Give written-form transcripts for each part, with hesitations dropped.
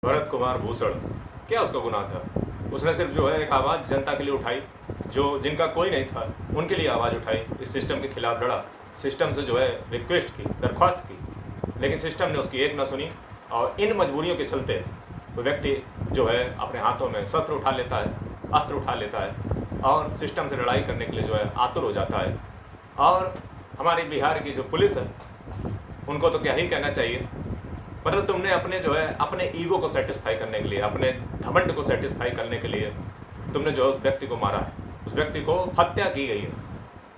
भरत कुमार भूषण, क्या उसका गुनाह था? उसने सिर्फ एक आवाज़ जनता के लिए उठाई, जो जिनका कोई नहीं था उनके लिए आवाज़ उठाई, इस सिस्टम के खिलाफ लड़ा, सिस्टम से रिक्वेस्ट की, दरख्वास्त की, लेकिन सिस्टम ने उसकी एक न सुनी। और इन मजबूरियों के चलते वो व्यक्ति अपने हाथों में शस्त्र उठा लेता है, अस्त्र उठा लेता है और सिस्टम से लड़ाई करने के लिए आतुर हो जाता है। और हमारी बिहार की जो पुलिस है उनको तो क्या ही कहना चाहिए। मतलब तुमने अपने ईगो को सेटिस्फाई करने के लिए, अपने घमंड को सेटिस्फाई करने के लिए तुमने उस व्यक्ति को मारा है, उस व्यक्ति को हत्या की गई है।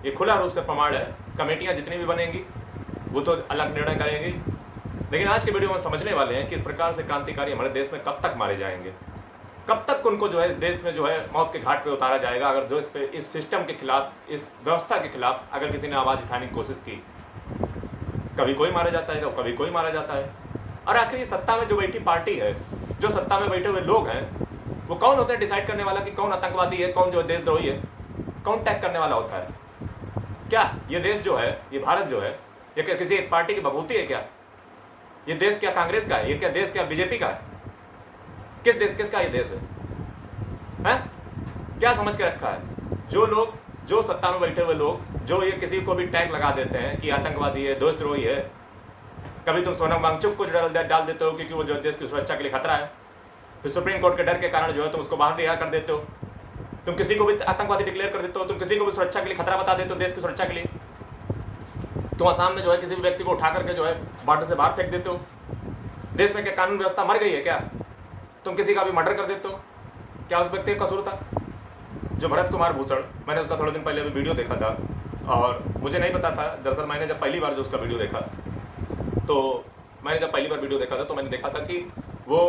ये खुला रूप से प्रमाण है। कमेटियां जितनी भी बनेंगी वो तो अलग निर्णय करेंगी, लेकिन आज के वीडियो में समझने वाले हैं कि इस प्रकार से क्रांतिकारी हमारे देश में कब तक मारे जाएंगे, कब तक उनको इस देश में मौत के घाट पे उतारा जाएगा। अगर इस सिस्टम के खिलाफ, इस व्यवस्था के खिलाफ अगर किसी ने आवाज़ उठाने की कोशिश की, कभी कोई मारा जाता है तो कभी कोई मारा जाता है। और आखिर सत्ता में जो बैठी पार्टी है, जो सत्ता में बैठे हुए लोग हैं, वो कौन होते हैं डिसाइड करने वाला कि कौन आतंकवादी है, कौन देशद्रोही है, कौन टैग करने वाला होता है? क्या ये देश ये भारत ये क्या किसी एक पार्टी की बभूती है क्या? ये देश क्या कांग्रेस का है? ये क्या देश क्या बीजेपी का है? किसका ये देश है? क्या समझ के रखा है? जो लोग, जो सत्ता में बैठे हुए लोग, जो ये किसी को भी टैग लगा देते हैं कि आतंकवादी है, देशद्रोही है। कभी तुम सोनम वांगचुक को डाल देते हो क्योंकि वो देश की सुरक्षा के लिए खतरा है, फिर सुप्रीम कोर्ट के डर के कारण तुम उसको बाहर रिहा कर देते हो। तुम किसी को भी आतंकवादी डिक्लेयर कर देते हो, तुम किसी को भी सुरक्षा के लिए खतरा बता देते हो, देश की सुरक्षा के लिए। तुम आसाम में किसी भी व्यक्ति को उठा करके बॉर्डर से बाहर फेंक देते हो। देश में क्या कानून व्यवस्था मर गई है क्या? तुम किसी का भी मर्डर कर देते हो। क्या उस व्यक्ति का कसूर था? जो भरत कुमार भूषण, मैंने उसका थोड़े दिन पहले अभी वीडियो देखा था और मुझे नहीं पता था। दरअसल मैंने जब पहली बार उसका वीडियो देखा तो मैंने देखा था कि वो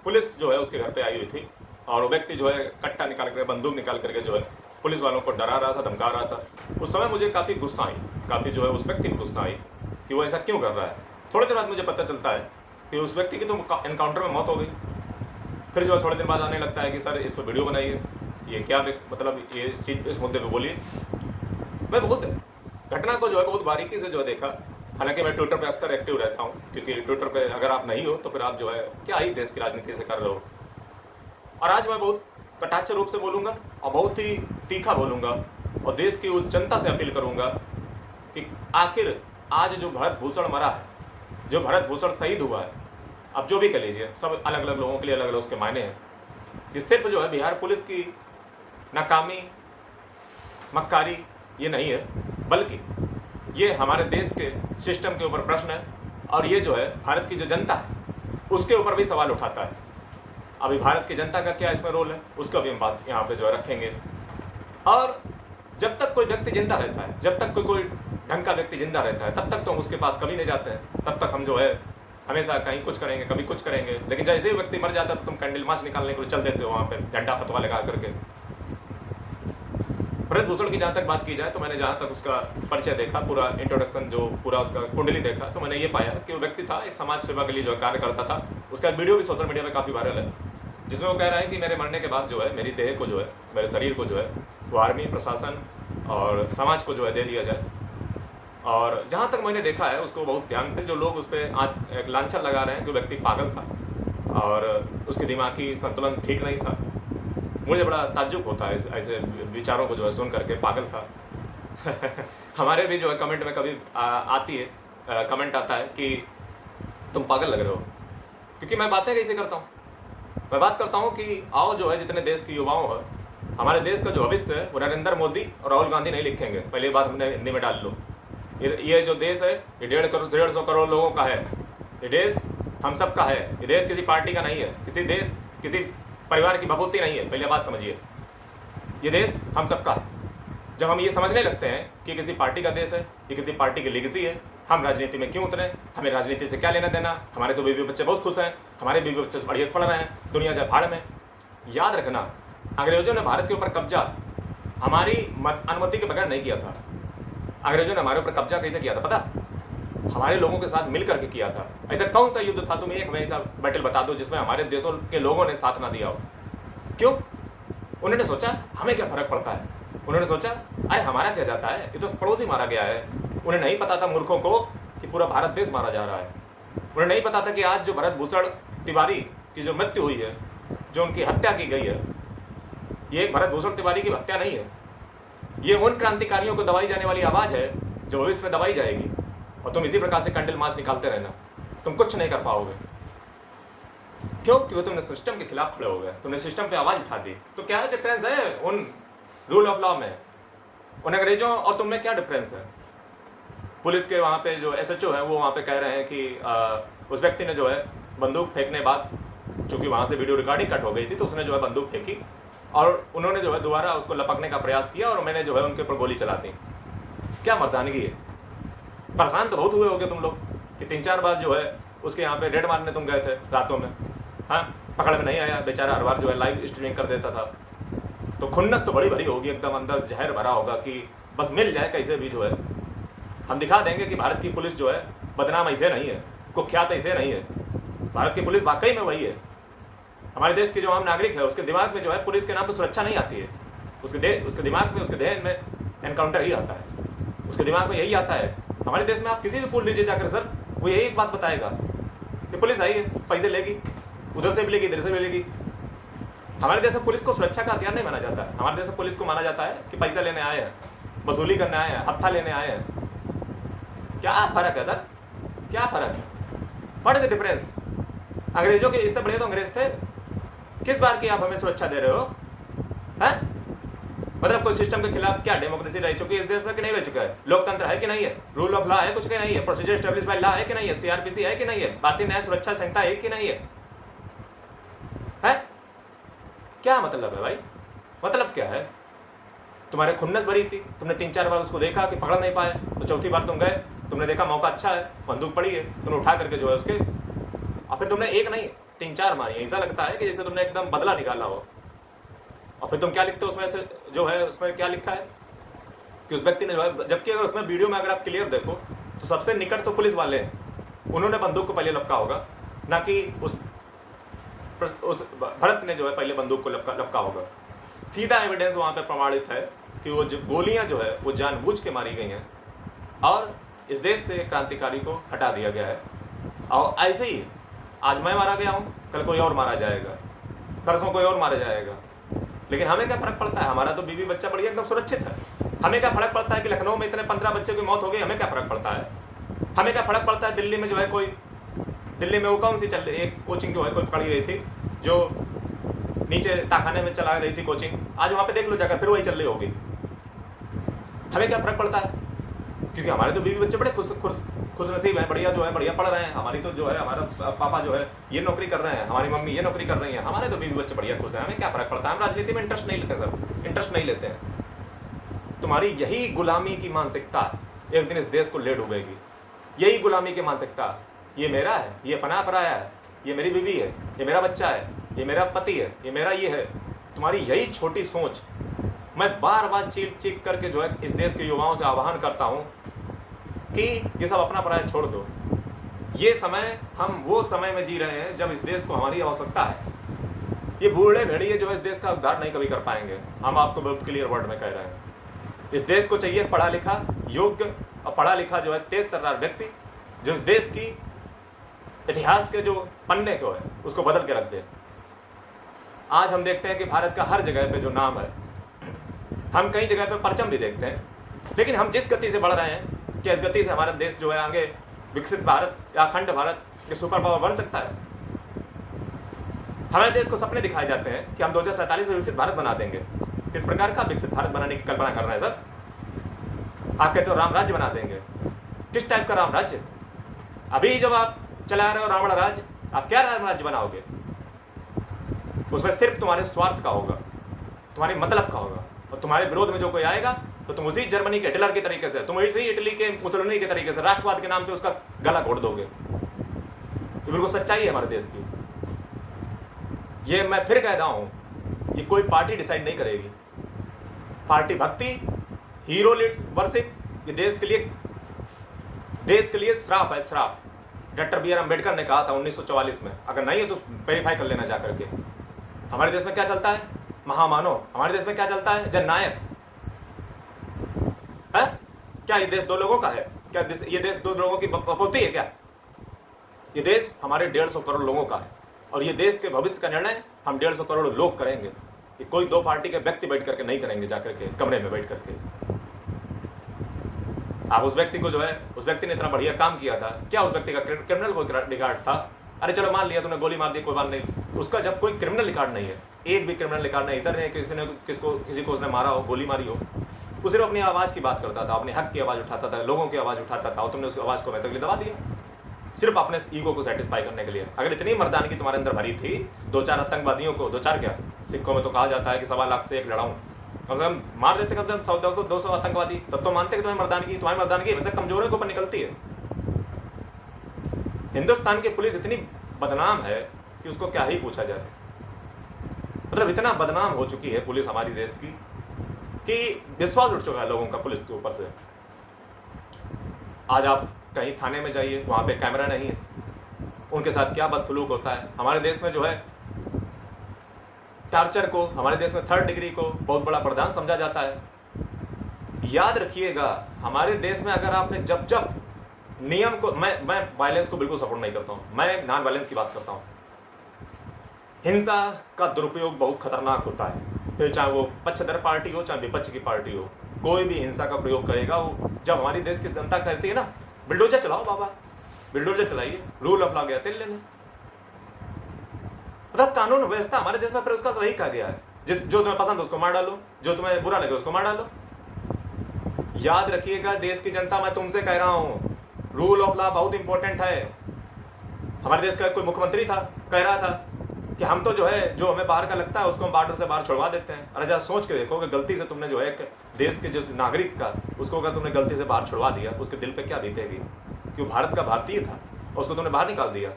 पुलिस उसके घर पे आई हुई थी और वो व्यक्ति कट्टा निकाल कर, बंदूक निकाल करके पुलिस वालों को डरा रहा था, धमका रहा था। उस समय मुझे काफ़ी गुस्सा आई, काफ़ी उस व्यक्ति को गुस्सा आई कि वो ऐसा क्यों कर रहा है। थोड़े दिन बाद मुझे पता चलता है कि उस व्यक्ति की तो एनकाउंटर में मौत हो गई। फिर थोड़े दिन बाद आने लगता है कि सर इस पर वीडियो बनाइए, ये क्या मतलब ये इस मुद्दे पर बोलिए। मैं बहुत घटना को बहुत बारीकी से देखा। हालांकि मैं ट्विटर पे अक्सर एक्टिव रहता हूँ, क्योंकि ट्विटर पे अगर आप नहीं हो तो फिर आप क्या ही देश की राजनीति से कर रहे हो। और आज मैं बहुत कटाक्ष रूप से बोलूँगा और बहुत ही तीखा बोलूँगा और देश की उस जनता से अपील करूँगा कि आखिर आज जो भरत भूषण मरा है, जो भरत भूषण शहीद हुआ है, अब जो भी कह लीजिए, सब अलग अलग लोगों के लिए अलग अलग उसके मायने हैं। ये सिर्फ बिहार पुलिस की नाकामी, मक्कारी ये नहीं है, बल्कि ये हमारे देश के सिस्टम के ऊपर प्रश्न है। और ये भारत की जो जनता है उसके ऊपर भी सवाल उठाता है। अभी भारत की जनता का क्या इसमें रोल है, उसका भी हम बात यहाँ पे रखेंगे। और जब तक कोई व्यक्ति जिंदा रहता है, जब तक कोई ढंग का व्यक्ति जिंदा रहता है, तब तक तो हम उसके पास कभी नहीं जाते हैं। तब तक हम हमेशा कहीं कुछ करेंगे, कभी कुछ करेंगे। लेकिन जैसे ही व्यक्ति मर जाता है तो तुम कैंडल मार्च निकालने के लिए चल देते हो वहाँ पर झंडा फतवा लगा करके। भरत भूषण की जहाँ तक बात की जाए तो मैंने जहाँ तक उसका परिचय देखा, पूरा इंट्रोडक्शन पूरा उसका कुंडली देखा, तो मैंने ये पाया कि वो व्यक्ति था, एक समाज सेवा के लिए कार्य करता था। उसका वीडियो भी सोशल मीडिया पे काफ़ी वायरल है, जिसमें वो कह रहा है कि मेरे मरने के बाद मेरी देह को मेरे शरीर को वो आर्मी, प्रशासन और समाज को दे दिया जाए। और जहाँ तक मैंने देखा है उसको बहुत ध्यान से, जो लोग उस पर आज एक लांछन लगा रहे हैं कि व्यक्ति पागल था और उसके दिमागी संतुलन ठीक नहीं था। मुझे बड़ा ताज्जुब होता है ऐसे विचारों को सुन करके। पागल था हमारे भी कमेंट में कभी आती है, कमेंट आता है कि तुम पागल लग रहे हो। क्योंकि मैं बातें कैसे करता हूँ, मैं बात करता हूँ कि आओ जितने देश के युवाओं है, हमारे देश का जो भविष्य है वो नरेंद्र मोदी और राहुल गांधी नहीं लिखेंगे। पहले बात हमने हिंदी में डाल लो। ये जो देश है ये 150 करोड़ लोगों का है। ये देश हम सब का है। ये देश किसी पार्टी का नहीं है, किसी परिवार की भभूति नहीं है। पहले बात समझिए, ये देश हम सबका है। जब हम ये समझने लगते हैं कि किसी पार्टी का देश है, ये किसी पार्टी की लेगेसी है, हम राजनीति में क्यों उतरे, हमें राजनीति से क्या लेना देना, हमारे तो बीवी बच्चे बहुत खुश हैं, हमारे बीवी बच्चे बढ़िया पढ़ रहे हैं, दुनिया जाए भाड़ में। याद रखना, अंग्रेजों ने भारत के ऊपर कब्जा हमारी अनुमति के बगैर नहीं किया था। अंग्रेजों ने हमारे ऊपर कब्जा कैसे किया था पता? हमारे लोगों के साथ मिल करके किया था। ऐसा कौन सा युद्ध था, तुम एक हमें ऐसा बैटल बता दो जिसमें हमारे देशों के लोगों ने साथ ना दिया हो? क्यों? उन्होंने सोचा हमें क्या फर्क पड़ता है, उन्होंने सोचा अरे हमारा क्या जाता है, ये तो पड़ोसी मारा गया है। उन्हें नहीं पता था मूर्खों को कि पूरा भारत देश मारा जा रहा है। उन्हें नहीं पता था कि आज जो भरत भूषण तिवारी की जो मृत्यु हुई है, जो उनकी हत्या की गई है, ये एक भरत भूषण तिवारी की हत्या नहीं है। ये उन क्रांतिकारियों को दबाई जाने वाली आवाज़ है जो भविष्य में दबाई जाएगी। और तुम इसी प्रकार से कैंडल मार्च निकालते रहना, तुम कुछ नहीं कर पाओगे। क्यों? क्योंकि तुमने सिस्टम के खिलाफ खड़े हो गए, तुमने सिस्टम पे आवाज़ उठा दी। तो क्या डिफरेंस है उन रूल ऑफ लॉ में, उन अंग्रेजों और तुम में क्या डिफरेंस है? पुलिस के वहाँ पे जो SHO है वो वहाँ पे कह रहे हैं कि उस व्यक्ति ने जो है बंदूक फेंकने बाद, चूँकि वहाँ से वीडियो रिकॉर्डिंग कट हो गई थी, तो उसने जो है बंदूक फेंकी और उन्होंने जो है दोबारा उसको लपकने का प्रयास किया और मैंने जो है उनके ऊपर गोली चला दी। क्या मर्दानगी है? परेशान तो बहुत हुए होगे तुम लोग कि 3-4 बार जो है उसके यहाँ पे रेड मारने तुम गए थे रातों में। हाँ, पकड़ में नहीं आया, बेचारा हर बार जो है लाइव स्ट्रीमिंग कर देता था। तो खुन्नस तो बड़ी भरी होगी, एकदम अंदर जहर भरा होगा कि बस मिल जाए कैसे भी जो है हम दिखा देंगे कि भारत की पुलिस जो है बदनाम ऐसे नहीं है, कुख्यात ऐसे नहीं है। भारत की पुलिस वाकई में वही है। हमारे देश के जो आम नागरिक है उसके दिमाग में जो है पुलिस के नाम पर सुरक्षा नहीं आती है। उसके दिमाग में, उसके ध्यान में एनकाउंटर ही आता है, उसके दिमाग में यही आता है। हमारे देश में आप किसी भी पूछ लीजिए जाकर, सर वो यही एक बात बताएगा कि पुलिस आई है, पैसे लेगी, उधर से भी लेगी, इधर से भी लेगी। हमारे देश में पुलिस को सुरक्षा का हथियार नहीं माना जाता है। हमारे देश में पुलिस को माना जाता है कि पैसा लेने आए हैं, वसूली करने आए हैं, हत्था लेने आए हैं। क्या फर्क है सर? क्या फर्क है? What is the difference? अंग्रेजों के इससे बड़े तो अंग्रेज थे। किस बार की आप हमें सुरक्षा दे रहे हो? है मतलब कोई सिस्टम के खिलाफ क्या डेमोक्रेसी रह चुकी है इस देश में कि नहीं रह चुका है? लोकतंत्र है कि नहीं है? रूल ऑफ लॉ है कुछ कि नहीं है? प्रोसीजर एस्टेब्लिश बाय लॉ है कि नहीं है? CRPC है कि नहीं है? भारतीय न्याय सुरक्षा संहिता है कि नहीं है? क्या मतलब है भाई? मतलब क्या है? तुम्हारे खुन्नस भरी थी, तुमने 3-4 बार उसको देखा कि पकड़ नहीं पाए, तो चौथी बार तुम गए, तुमने देखा मौका अच्छा है, बंदूक पड़ी है, तुमने उठा करके जो है उसके, और फिर तुमने एक नहीं 3-4 मारी। ऐसा लगता है कि जैसे तुमने एकदम बदला निकाला हो। और फिर तुम क्या लिखते हो उसमें से, जो है उसमें क्या लिखा है कि उस व्यक्ति ने जो है, जबकि अगर उसमें वीडियो में अगर आप क्लियर देखो तो सबसे निकट तो पुलिस वाले हैं, उन्होंने बंदूक को पहले लपका होगा, ना कि उस भरत ने जो है पहले बंदूक को लपका होगा। सीधा एविडेंस वहाँ पे प्रमाणित है कि वो जो गोलियाँ जो है वो जानबूझ के मारी गई हैं और इस देश से क्रांतिकारी को हटा दिया गया है। और ऐसे ही आज मैं मारा गया हूँ, कल कोई और मारा जाएगा, परसों कोई और मारा जाएगा, लेकिन हमें क्या फर्क पड़ता है? हमारा तो बीवी बच्चा बढ़िया एकदम सुरक्षित है। हमें क्या फर्क पड़ता है कि लखनऊ में इतने 15 बच्चे की मौत हो गई? हमें क्या फर्क पड़ता है? हमें क्या फर्क पड़ता है दिल्ली में जो है कोई, दिल्ली में वो कौन सी चल रही एक कोचिंग जो है कोई पकड़ी गई थी जो नीचे ताखाने में चला रही थी कोचिंग, आज वहाँ पे देख लो जाकर फिर वही चल रही होगी। हमें क्या फर्क पड़ता है? क्योंकि हमारे तो बीवी बच्चे बड़े खुश नसीब हैं, बढ़िया जो है बढ़िया पढ़ रहे हैं। हमारी तो जो है हमारा पापा जो है ये नौकरी कर रहे हैं, हमारी मम्मी ये नौकरी कर रही हैं, हमारे तो बीवी बच्चे बढ़िया खुश हैं। हमें क्या फर्क पड़ता है? हम राजनीति में इंटरेस्ट नहीं लेते सर, इंटरेस्ट नहीं लेते हैं। तुम्हारी यही गुलामी की मानसिकता एक दिन इस देश को ले डूबेगी। यही गुलामी की मानसिकता, ये मेरा है, ये पनाह पराया है, ये मेरी बीवी है, ये मेरा बच्चा है, ये मेरा पति है, ये मेरा ये है। तुम्हारी यही छोटी सोच, मैं बार बार चीख करके जो है इस देश के युवाओं से आह्वान करता हूँ कि ये सब अपना पराया छोड़ दो। ये समय, हम वो समय में जी रहे हैं जब इस देश को हमारी आवश्यकता है। ये बूढ़े भेड़िए जो है इस देश का उद्धार नहीं कभी कर पाएंगे। हम आपको बहुत क्लियर वर्ड में कह रहे हैं। इस देश को चाहिए पढ़ा लिखा, योग्य और पढ़ा लिखा जो है तेज तर्रार व्यक्ति, जो इस देश की इतिहास के जो पन्ने को है उसको बदल के रख दे। आज हम देखते हैं कि भारत का हर जगह पे जो नाम है, हम कई जगह पे परचम भी देखते हैं, लेकिन हम जिस गति से बढ़ रहे हैं, क्या इस गति से हमारा देश जो है आगे विकसित भारत या अखंड भारत के सुपर पावर बन सकता है? हमारे देश को सपने दिखाए जाते हैं कि हम 2047 में विकसित भारत बना देंगे। किस प्रकार का विकसित भारत बनाने की कल्पना कर रहे हैं सर? आप कहते हो राम राज्य बना देंगे। किस टाइप का राम राज्य? अभी जब आप चला रहे हो रावण राज्य, आप क्या राम राज्य बनाओगे? उसमें सिर्फ तुम्हारे स्वार्थ का होगा, तुम्हारे मतलब का होगा, और तुम्हारे विरोध में जो कोई आएगा तो तुम उसी जर्मनी के हिटलर के तरीके से, तुम उसी इटली के मुसोलिनी के तरीके से राष्ट्रवाद के नाम पे उसका गला घोट दोगे। ये बिल्कुल सच्चाई है हमारे देश की। ये मैं फिर कह रहा हूं, ये कोई पार्टी डिसाइड नहीं करेगी। पार्टी भक्ति, हीरो वर्शिप, ये देश के लिए श्राप है, श्राप। डॉक्टर BR अम्बेडकर ने कहा था 1944 में। अगर नहीं है तो वेरीफाई कर लेना जा करके। हमारे देश में क्या चलता है? महामानव। हमारे देश में क्या चलता है? जननायक है। क्या ये देश दो लोगों का है? क्या ये देश दो लोगों की बपोती है? क्या ये देश हमारे 150 करोड़ लोगों का है? और ये देश के भविष्य का निर्णय हम 150 करोड़ लोग करेंगे। ये कोई दो पार्टी के व्यक्ति बैठ करके नहीं करेंगे, जाकर के कमरे में बैठ करके। आप उस व्यक्ति को जो है, उस व्यक्ति ने इतना बढ़िया काम किया था, क्या उस व्यक्ति का क्रिमिनल कोई रिकॉर्ड था? अरे चलो मान लिया तुमने गोली मार दी, कोई बात नहीं, उसका जब कोई क्रिमिनल रिकॉर्ड नहीं है, एक भी क्रिमिनल रिकॉर्ड नहीं, सर ने किसी को उसने मारा हो, गोली मारी हो, वो सिर्फ अपनी आवाज़ की बात करता था, अपने हक की आवाज़ उठाता था, लोगों की आवाज़ उठाता था, और तुमने उस आवाज़ को वैसे के लिए दबा दिया, सिर्फ अपने ईगो को सेटिस्फाई करने के लिए। अगर इतनी मर्दानगी तुम्हारे अंदर भरी थी, 2-4 आतंकवादियों को, 2-4 क्या, सिखों में तो कहा जाता है कि 1.25 लाख से एक लड़ाऊं, कम से कम मार देते, कम से कम 100-200 आतंकवादी, तब तो मानते कि तुम्हें तुम्हारी मर्दानगी वैसे कमजोरों के ऊपर निकलती है। हिंदुस्तान की पुलिस इतनी बदनाम है कि उसको क्या ही पूछा जाए। मतलब इतना बदनाम हो चुकी है पुलिस हमारी देश की कि विश्वास उठ चुका है लोगों का पुलिस के ऊपर से। आज आप कहीं थाने में जाइए, वहाँ पे कैमरा नहीं है, उनके साथ क्या बदसलूक होता है। हमारे देश में जो है टार्चर को, हमारे देश में 3rd डिग्री को बहुत बड़ा प्रदान समझा जाता है। याद रखिएगा, हमारे देश में अगर आपने जब नियम को, मैं वायलेंस को बिल्कुल सपोर्ट नहीं करता हूँ, मैं नॉन वायलेंस की बात करता हूँ। हिंसा का दुरुपयोग बहुत खतरनाक होता है, फिर चाहे वो पक्षधर पार्टी हो चाहे विपक्ष की पार्टी हो, कोई भी हिंसा का प्रयोग करेगा, वो जब हमारी देश की जनता कहती है ना बुलडोजर चलाओ बाबा, बुलडोजर चलाइए, रूल ऑफ लॉ गया तेल लेने। मतलब कानून व्यवस्था हमारे देश में फिर उसका सही कहा गया है, जो तुम्हें पसंद उसको मार डालो, जो तुम्हें बुरा लगे उसको मार डालो। याद रखिएगा देश की जनता, मैं तुमसे कह रहा हूं, रूल ऑफ लॉ बहुत इंपॉर्टेंट है। हमारे देश का कोई मुख्यमंत्री था, कह रहा था कि हम तो जो है, जो हमें बाहर का लगता है उसको हम बॉर्डर से बाहर छुड़वा देते हैं। अरे जरा सोच के देखो कि गलती से तुमने जो है एक देश के जिस नागरिक का, उसको अगर तुमने गलती से बाहर छुड़वा दिया, उसके दिल पे क्या बीतेगी कि वो भारत का भारतीय था और उसको तुमने बाहर निकाल दिया।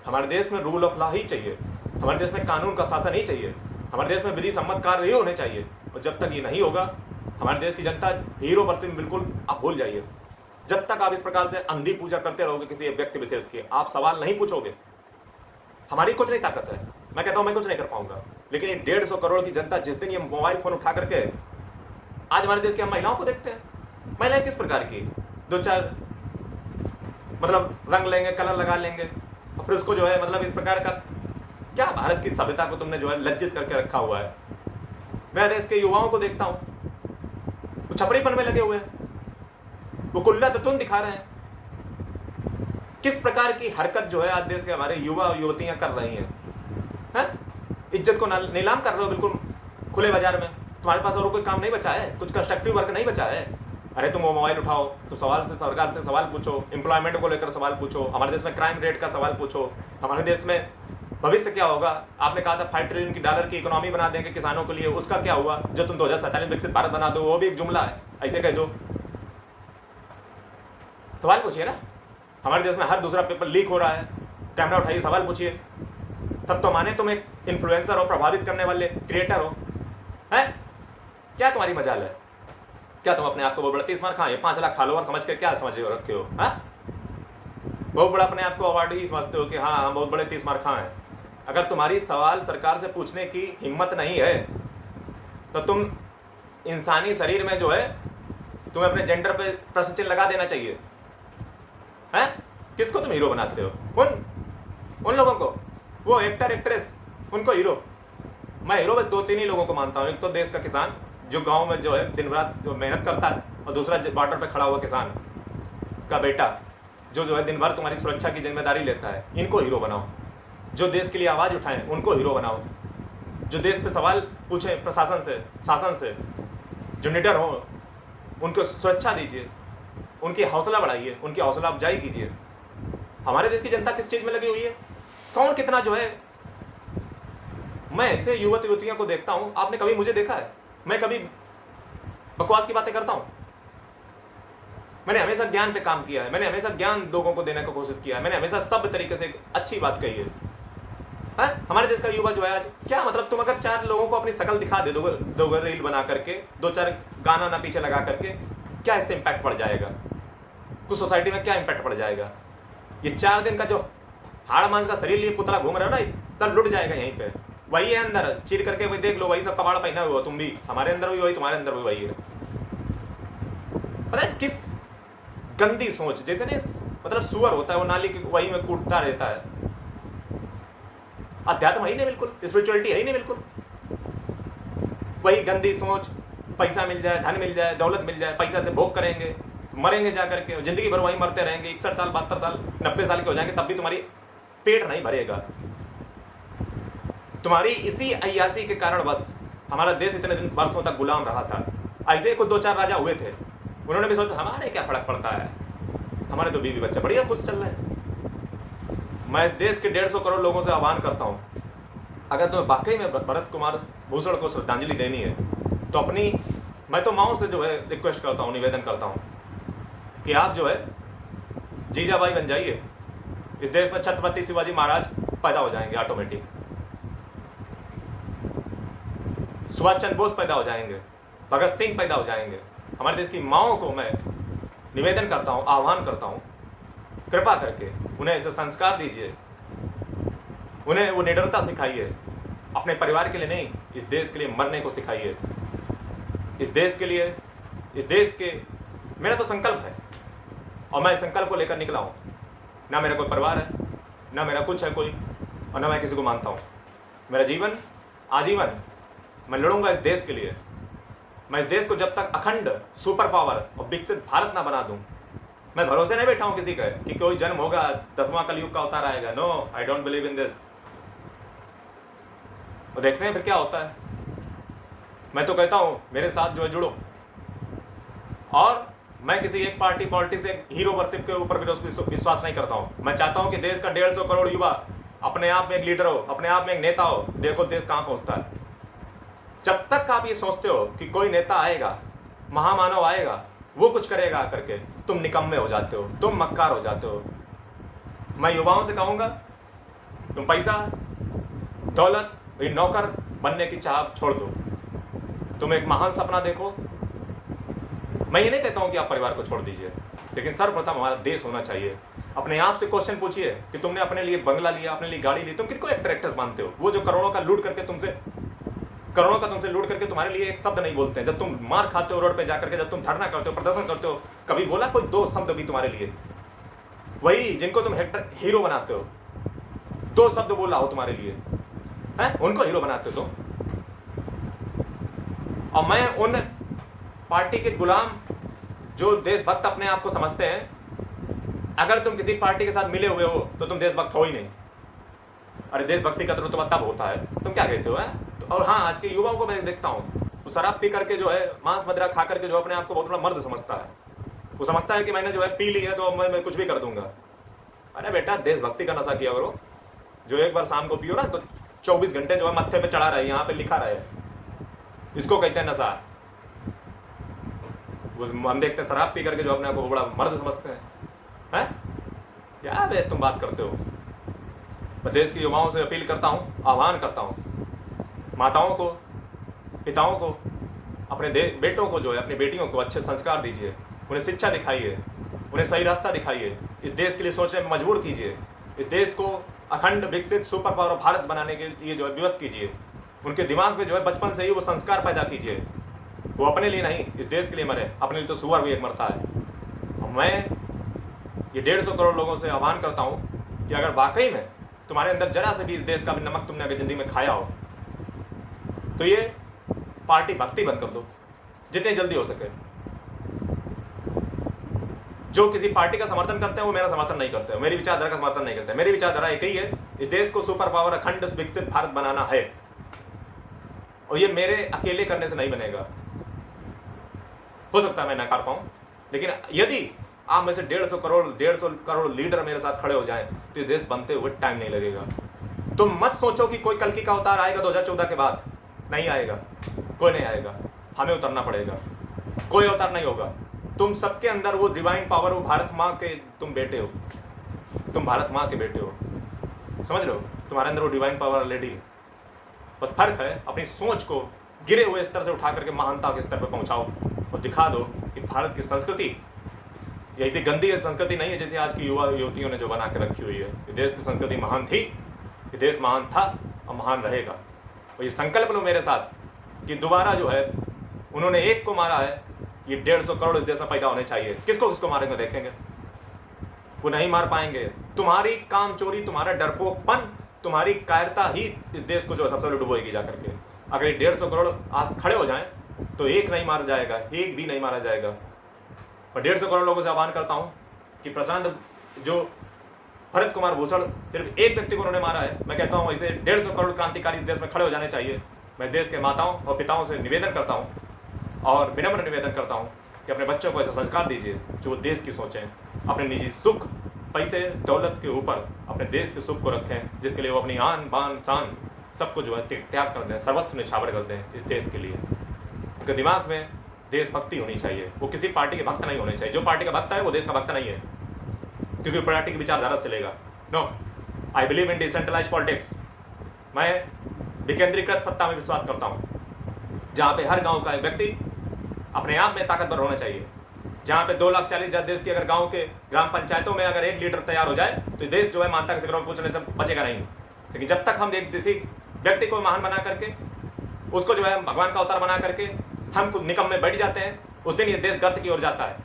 हमारे देश में रूल ऑफ लॉ ही चाहिए, हमारे देश में कानून का शासन ही चाहिए, हमारे देश में विधि सम्मत कार्य ही होने चाहिए। और जब तक ये नहीं होगा, हमारे देश की जनता हीरो परसेंट बिल्कुल आप भूल जाइए। जब तक आप इस प्रकार से अंधी पूजा करते रहोगे किसी एक व्यक्ति विशेष की, आप सवाल नहीं पूछोगे, हमारी कुछ नहीं ताकत है। मैं कहता हूं मैं कुछ नहीं कर पाऊंगा, लेकिन ये 150 करोड़ की जनता जिस दिन ये मोबाइल फोन उठा करके, आज हमारे देश की हम महिलाओं को देखते हैं, महिलाएं किस प्रकार की 2-4 मतलब रंग लेंगे, कलर लगा लेंगे, और फिर उसको जो है मतलब इस प्रकार का, क्या भारत की सभ्यता को तुमने जो है लज्जित करके रखा हुआ है। मैं देश के युवाओं को देखता हूं, वो छपरीपन में लगे हुए हैं, वो कुल्ला दतून दिखा रहे हैं। किस प्रकार की हरकत जो है आज देश के हमारे युवा और युवतियां कर रही हैं, इज्जत को नीलाम कर रहे हो बिल्कुल खुले बाजार में। तुम्हारे पास और कोई काम नहीं बचा है, कुछ कंस्ट्रक्टिव वर्क नहीं बचा है। अरे तुम वो मोबाइल उठाओ तो सवाल से सरकार से सवाल पूछो, एम्प्लॉयमेंट को लेकर सवाल पूछो, हमारे देश में क्राइम रेट का सवाल पूछो, हमारे देश में भविष्य क्या होगा। आपने कहा था $5 ट्रिलियन की इकोनॉमी बना देंगे किसानों के लिए, उसका क्या हुआ? जो तुम 2047 विकसित भारत बना दो, वो भी एक जुमला है, ऐसे कह दो। सवाल पूछिए ना। हमारे देश में हर दूसरा पेपर लीक हो रहा है, कैमरा उठाइए, सवाल पूछिए, तब तो माने तुम एक इन्फ्लुएंसर हो, प्रभावित करने वाले क्रिएटर हो। है क्या तुम्हारी मजाल है? क्या तुम अपने आप को बहुत बड़ा 30 मार खाए, 5 लाख फॉलोवर समझ के क्या समझ रखे हो? बहुत बड़ा अपने आप को अवार्ड ही समझते हो कि हाँ हम बहुत बड़े 30 मार खाए हैं। अगर तुम्हारी सवाल सरकार से पूछने की हिम्मत नहीं है तो तुम इंसानी शरीर में जो है तुम्हें अपने जेंडर पे प्रश्न चिन्ह लगा देना चाहिए। हैं? किसको तुम हीरो बनाते हो? उन लोगों को, वो एक्टर एक्ट्रेस, उनको हीरो। मैं हीरो बस 2-3 ही लोगों को मानता हूँ। एक तो देश का किसान जो गांव में जो है दिन रात जो मेहनत करता है, और दूसरा बॉर्डर पे खड़ा हुआ किसान का बेटा जो है दिन भर तुम्हारी सुरक्षा की जिम्मेदारी लेता है। इनको हीरो बनाओ। जो देश के लिए आवाज़ उठाएं उनको हीरो बनाओ। जो देश पे सवाल पूछें प्रशासन से, शासन से, जो निडर हो उनको सुरक्षा दीजिए, उनकी हौसला बढ़ाइए, उनकी हौसला अफजाई कीजिए। हमारे देश की जनता किस चीज़ में लगी हुई है? कौन कितना जो है, मैं ऐसे युवक युवतियों को देखता हूँ, आपने कभी मुझे देखा है मैं कभी बकवास की बातें करता हूँ? मैंने हमेशा ज्ञान पे काम किया है, मैंने हमेशा ज्ञान लोगों को देने की कोशिश किया है, मैंने हमेशा सब तरीके से एक अच्छी बात कही है। हमारे देश का युवा जो है आज क्या मतलब, तुम अगर 4 लोगों को अपनी शकल दिखा दे दोगे रील बना करके, 2-4 गाना ना पीछे लगा करके, क्या इससे इम्पैक्ट पड़ जाएगा? कुछ सोसाइटी में क्या इम्पैक्ट पड़ जाएगा? ये 4 दिन का जो हाड़ मांस का शरीर लिए पुतला घूम रहे हो ना, सब लुट जाएगा यहीं पे। वही है अंदर, चीर करके वही देख लो, वही सब कबाड़ पहना हुआ तुम भी, हमारे अंदर भी वही, तुम्हारे अंदर भी वही है। पता है किस गंदी सोच, जैसे नहीं मतलब सुअर होता है वो नाली की वही में कूदता रहता है, अध्यात्म है ही नहीं, बिल्कुल स्पिरिचुअलिटी है ही नहीं, बिल्कुल वही गंदी सोच, पैसा मिल जाए, धन मिल जाए, दौलत मिल जाए, पैसा से भोग करेंगे, मरेंगे जा करके, जिंदगी भर वही मरते रहेंगे, 61 साल 72 साल 90 साल के हो जाएंगे, तब भी तुम्हारी पेट नहीं भरेगा। तुम्हारी इसी अय्यासी के कारण बस हमारा देश इतने दिन वर्षों तक गुलाम रहा था। ऐसे कुछ 2-4 राजा हुए थे, उन्होंने भी सोचा हमारे क्या फर्क पड़ता है, हमारे तो बीवी बच्चे बढ़िया खुश चल रहे हैं। मैं इस देश के 150 करोड़ लोगों से आह्वान करता हूँ, अगर तुम्हें वाकई में भरत कुमार भूषण को श्रद्धांजलि देनी है तो अपनी, मैं तो माओ से जो है रिक्वेस्ट करता हूँ, निवेदन करता हूँ कि आप जो है जीजाबाई बन जाइए। इस देश में छत्रपति शिवाजी महाराज पैदा हो जाएंगे ऑटोमेटिक, सुभाष चंद्र बोस पैदा हो जाएंगे, भगत सिंह पैदा हो जाएंगे। हमारे देश की माओं को मैं निवेदन करता हूँ, आह्वान करता हूँ, कृपा करके उन्हें ऐसे संस्कार दीजिए, उन्हें वो निडरता सिखाइए, अपने परिवार के लिए नहीं, इस देश के लिए मरने को सिखाइए। इस देश के लिए, इस देश के, मेरा तो संकल्प है और मैं इस संकल्प को लेकर निकला हूँ। ना मेरा कोई परिवार है, ना मेरा कुछ है कोई, और ना मैं किसी को मानता हूँ। मेरा जीवन आजीवन मैं लड़ूंगा इस देश के लिए। मैं इस देश को जब तक अखंड सुपर पावर और विकसित भारत ना बना दूं, मैं भरोसे नहीं बैठा हूं किसी का कि कोई जन्म होगा 10वां कलयुग का अवतार आएगा। No, I don't believe in this. और देखते हैं फिर क्या होता है। मैं तो कहता हूं मेरे साथ जो है जुड़ो, और मैं किसी एक पार्टी पॉलिटिक्स, एक हीरो वर्शिप के ऊपर विश्वास नहीं करता हूं। मैं चाहता हूं कि देश का 150 करोड़ युवा अपने आप में एक लीडर हो, अपने आप में एक नेता हो। देखो देश कहां पहुंचता है। जब तक आप ये सोचते हो कि कोई नेता आएगा, महामानव आएगा, वो कुछ करेगा करके, तुम निकम्मे हो जाते हो, तुम मक्कार हो जाते हो। मैं युवाओं से कहूंगा, तुम पैसा, दौलत, नौकर बनने की चाह छोड़ दो, तुम एक महान सपना देखो। मैं ये नहीं कहता हूं कि आप परिवार को छोड़ दीजिए, लेकिन सर्वप्रथम हमारा देश होना चाहिए। अपने आप से क्वेश्चन पूछिए कि तुमने अपने लिए बंगला लिया, अपने लिए गाड़ी ली, तुम किनको एक्टर्स मानते हो? वो जो करोड़ों का लूट करके तुमसे लूट करके तुम्हारे लिए एक शब्द नहीं बोलते हैं। जब तुम मार खाते हो रोड पे जाकर के, जब तुम धरना करते हो, प्रदर्शन करते हो, कभी बोला कोई 2 शब्द भी तुम्हारे लिए? वही जिनको तुम हीरो बनाते हो, 2 शब्द बोला हो तुम्हारे लिए है, उनको हीरो बनाते हो तुम। और मैं उन पार्टी के गुलाम जो देशभक्त अपने आप को समझते हैं, अगर तुम किसी पार्टी के साथ मिले हुए हो तो तुम देशभक्त हो ही नहीं। अरे देशभक्ति का रुतबा तब होता है, तुम क्या कहते हो है? और हाँ, आज के युवाओं को मैं देखता हूँ, वो शराब पी करके जो है, मांस मदिरा खा करके जो अपने आप को बहुत बड़ा मर्द समझता है। वो समझता है कि मैंने जो है पी ली है तो मैं कुछ भी कर दूंगा। अरे बेटा, देशभक्ति का नशा किया करो। जो एक बार शाम को पियो ना तो 24 घंटे जो है मत्थे पे चढ़ा रहे, यहाँ पे लिखा रहे, इसको कहते हैं नशा। हम देखते हैं शराब पी करके जो अपने आप को बड़ा मर्द समझते हैं। क्या बे तुम बात करते हो? मैं देश के युवाओं से अपील करता हूँ, आह्वान करता हूँ, माताओं को, पिताओं को, अपने बेटों को जो है, अपनी बेटियों को अच्छे संस्कार दीजिए, उन्हें शिक्षा दिखाइए, उन्हें सही रास्ता दिखाइए, इस देश के लिए सोचने में मजबूर कीजिए, इस देश को अखंड विकसित सुपर पावर भारत बनाने के लिए जो है विवश कीजिए। उनके दिमाग में जो है बचपन से ही वो संस्कार पैदा कीजिए। वो अपने लिए नहीं, इस देश के लिए मरे। अपने लिए तो सुअर भी एक मरता है। और मैं ये 150 करोड़ लोगों से आह्वान करता हूँ कि अगर वाकई में तुम्हारे अंदर जरा से भी इस देश का भी नमक तुमने अगर जिंदगी में खाया हो तो ये पार्टी भक्ति बंद कर दो जितनी जल्दी हो सके। जो किसी पार्टी का समर्थन करते हैं वो मेरा समर्थन नहीं करते, मेरी विचारधारा का समर्थन नहीं करते। मेरी विचारधारा एक ही है, इस देश को सुपर पावर अखंड विकसित भारत बनाना है, और ये मेरे अकेले करने से नहीं बनेगा। हो सकता है मैं ना कर पाऊं, लेकिन यदि आप में से 150 करोड़ लीडर मेरे साथ खड़े हो जाएं तो ये देश बनते हुए टाइम नहीं लगेगा। तुम मत सोचो कि कोई कल्कि का अवतार आएगा 2014 के बाद, नहीं आएगा, कोई नहीं आएगा। हमें उतरना पड़ेगा, कोई अवतार नहीं होगा। तुम सबके अंदर वो डिवाइन पावर, वो भारत माँ के तुम बेटे हो, तुम भारत माँ के बेटे हो, समझ रहे हो? तुम्हारे अंदर वो डिवाइन पावर ऑलरेडी है। बस फर्क है अपनी सोच को गिरे हुए स्तर से उठा करके महानता के स्तर पर पहुंचाओ और दिखा दो कि भारत की संस्कृति ऐसी गंदी संस्कृति नहीं है जैसे आज की युवा युवतियों ने जो बना के रखी हुई है। ये देश की संस्कृति महान थी, ये देश महान था और महान रहेगा। और ये संकल्प लो मेरे साथ कि दोबारा जो है उन्होंने एक को मारा है, ये 150 करोड़ इस देश में पैदा होने चाहिए। किसको किसको मारेंगे देखेंगे, वो नहीं मार पाएंगे। तुम्हारी काम चोरी, तुम्हारा डरपोकपन तुम्हारी कायरता ही इस देश को जो है सबसे पहले डुबोएगी जा करके। अगर ये 150 करोड़ आप खड़े हो जाएं तो एक नहीं मारा जाएगा, एक भी नहीं मारा जाएगा। और 150 करोड़ लोगों से आह्वान करता हूँ कि प्रशांत जो भरत कुमार भूषण सिर्फ एक व्यक्ति को उन्होंने मारा है, मैं कहता हूँ ऐसे 150 करोड़ क्रांतिकारी इस देश में खड़े हो जाने चाहिए। मैं देश के माताओं और पिताओं से निवेदन करता हूँ और विनम्र निवेदन करता हूँ कि अपने बच्चों को ऐसा संस्कार दीजिए जो वो देश की सोचें, अपने निजी सुख पैसे दौलत के ऊपर अपने देश के सुख को रखें, जिसके लिए वो अपनी आन बान शान सबको जो है त्याग कर दें, सर्वस्व निछावर कर दें इस देश के लिए। उनके दिमाग में देशभक्ति होनी चाहिए, वो किसी पार्टी के भक्त नहीं होने चाहिए। जो पार्टी का भक्त है वो देश का भक्त नहीं है, क्योंकि पार्टी की विचारधारा से चलेगा। No, I believe in decentralize politics. मैं विकेंद्रीकृत सत्ता में विश्वास करता हूँ, जहाँ पे हर गांव का एक व्यक्ति अपने आप में ताकतवर होना चाहिए। जहाँ पे 2,40,000 देश की अगर गांव के ग्राम पंचायतों में अगर एक लीडर तैयार हो जाए तो देश जो है मानता के शिखरों में पहुंचने से बचेगा नहीं। लेकिन जब तक हम एक किसी व्यक्ति को महान बना करके, उसको जो है भगवान का अवतार बना करके हम खुद निकम में बैठ जाते हैं, उस दिन ये देश गर्त की ओर जाता है।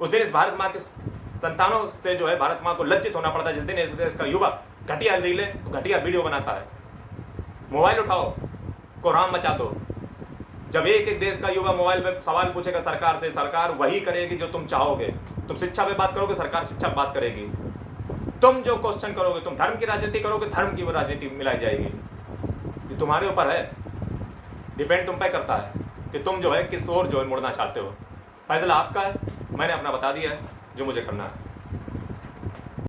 उस दिन इस भारत माँ के संतानों से जो है भारत माँ को लज्जित होना पड़ता है, जिस दिन इस देश का युवा घटिया रीलें, घटिया वीडियो बनाता है। मोबाइल उठाओ, कोहराम मचा दो। जब एक एक देश का युवा मोबाइल पे सवाल पूछेगा सरकार से, सरकार वही करेगी जो तुम चाहोगे। तुम शिक्षा पे बात करोगे, सरकार शिक्षा पे बात करेगी। तुम जो क्वेश्चन करोगे, तुम धर्म की राजनीति करोगे, धर्म की राजनीति मिलाई जाएगी। ये तुम्हारे ऊपर है, डिपेंड तुम पे करता है कि तुम जो है किस ओर जो है मुड़ना चाहते हो। फैसला आपका है, मैंने अपना बता दिया है जो मुझे करना है।